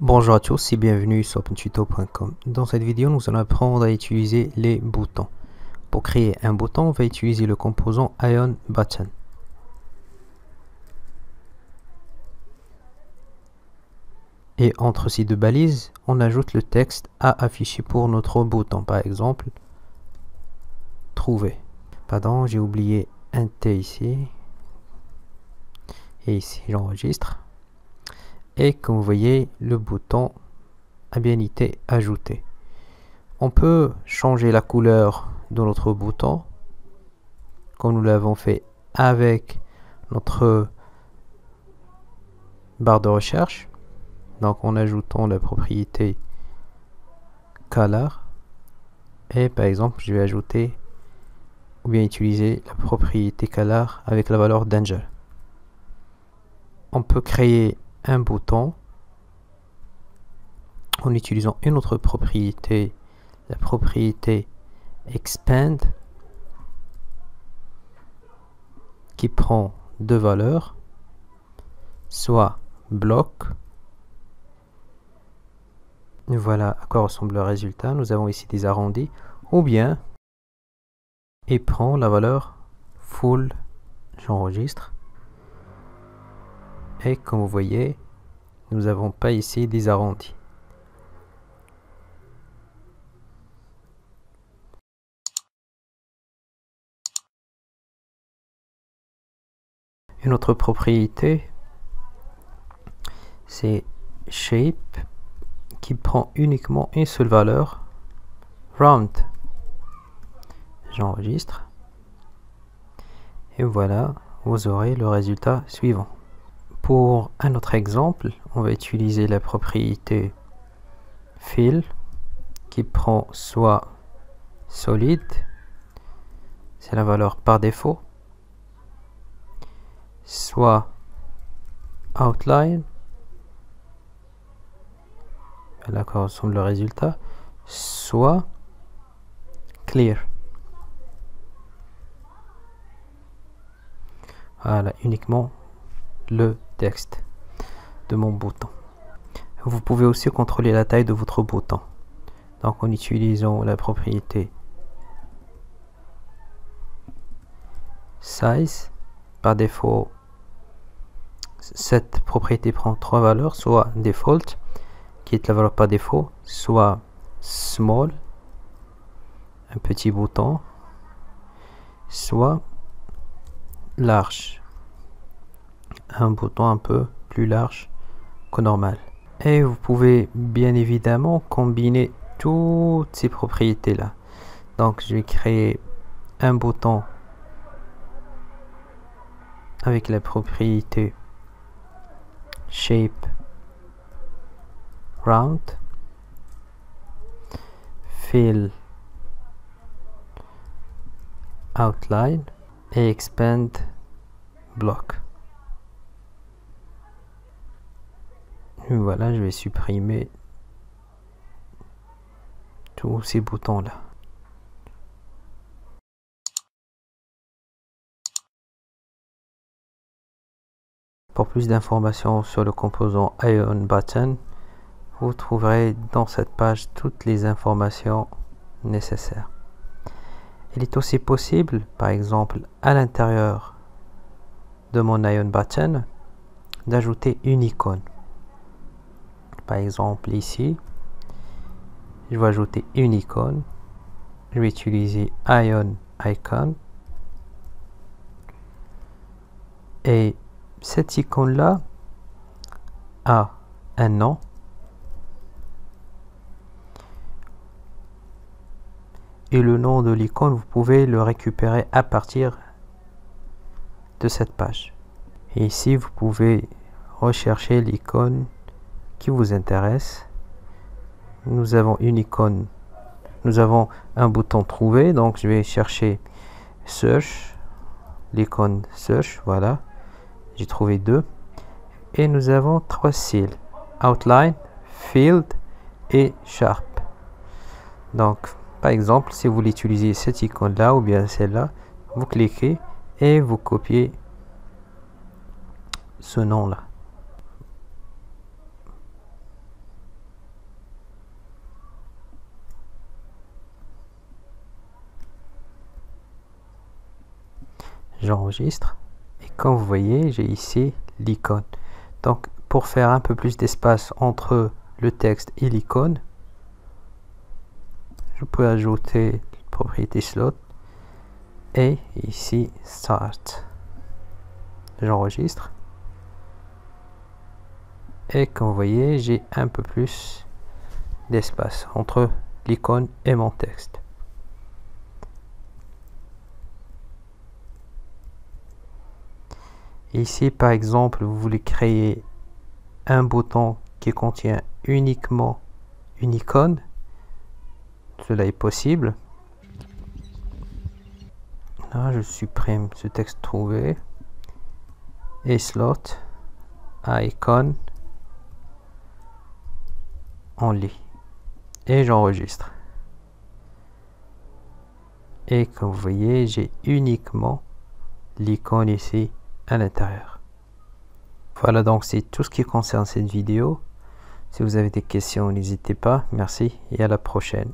Bonjour à tous et bienvenue sur opentuto.com. Dans cette vidéo, nous allons apprendre à utiliser les boutons. Pour créer un bouton, on va utiliser le composant Ion Button. Et entre ces deux balises, on ajoute le texte à afficher pour notre bouton. Par exemple, trouver. Pardon, j'ai oublié un T ici. Et ici, j'enregistre. Et comme vous voyez, le bouton a bien été ajouté. On peut changer la couleur de notre bouton, comme nous l'avons fait avec notre barre de recherche. Donc en ajoutant la propriété color, et par exemple je vais ajouter ou bien utiliser la propriété color avec la valeur d'Angel. On peut créer un bouton en utilisant une autre propriété, la propriété expand, qui prend deux valeurs, soit bloc. Voilà à quoi ressemble le résultat. Nous avons ici des arrondis, ou bien et prend la valeur full. J'enregistre, et comme vous voyez, nous n'avons pas ici des arrondis. Une autre propriété, c'est shape, qui prend uniquement une seule valeur, round. J'enregistre, et voilà, vous aurez le résultat suivant. Pour un autre exemple, on va utiliser la propriété fill, qui prend soit solide, c'est la valeur par défaut, soit outline, là correspond le résultat, soit clear. Voilà, uniquement le texte de mon bouton. Vous pouvez aussi contrôler la taille de votre bouton, donc en utilisant la propriété size. Par défaut, cette propriété prend trois valeurs, soit default, qui est la valeur par défaut, soit small, un petit bouton, soit large, un bouton un peu plus large que normal. Et vous pouvez bien évidemment combiner toutes ces propriétés là. Donc je vais créer un bouton avec la propriété shape round, fill outline et expand block. Et voilà, je vais supprimer tous ces boutons là. Pour plus d'informations sur le composant Ion Button, vous trouverez dans cette page toutes les informations nécessaires. Il est aussi possible, par exemple, à l'intérieur de mon Ion Button, d'ajouter une icône. Par exemple, ici, je vais ajouter une icône. Je vais utiliser Ion Icon. Et cette icône-là a un nom. Et le nom de l'icône, vous pouvez le récupérer à partir de cette page. Et ici, vous pouvez rechercher l'icône qui vous intéresse. Nous avons une icône, nous avons un bouton trouver, donc je vais chercher search, l'icône search, voilà, j'ai trouvé deux. Et nous avons trois styles, outline, field et sharp. Donc par exemple, si vous voulez utiliser cette icône là ou bien celle-là, vous cliquez et vous copiez ce nom là. j'enregistre et comme vous voyez j'ai ici l'icône. Donc pour faire un peu plus d'espace entre le texte et l'icône, je peux ajouter la propriété slot et ici start. J'enregistre et comme vous voyez j'ai un peu plus d'espace entre l'icône et mon texte. Ici par exemple vous voulez créer un bouton qui contient uniquement une icône, cela est possible. Là je supprime ce texte trouvé et slot icon only et j'enregistre et comme vous voyez j'ai uniquement l'icône ici à l'intérieur. Voilà, donc c'est tout ce qui concerne cette vidéo. Si vous avez des questions, n'hésitez pas. Merci et à la prochaine.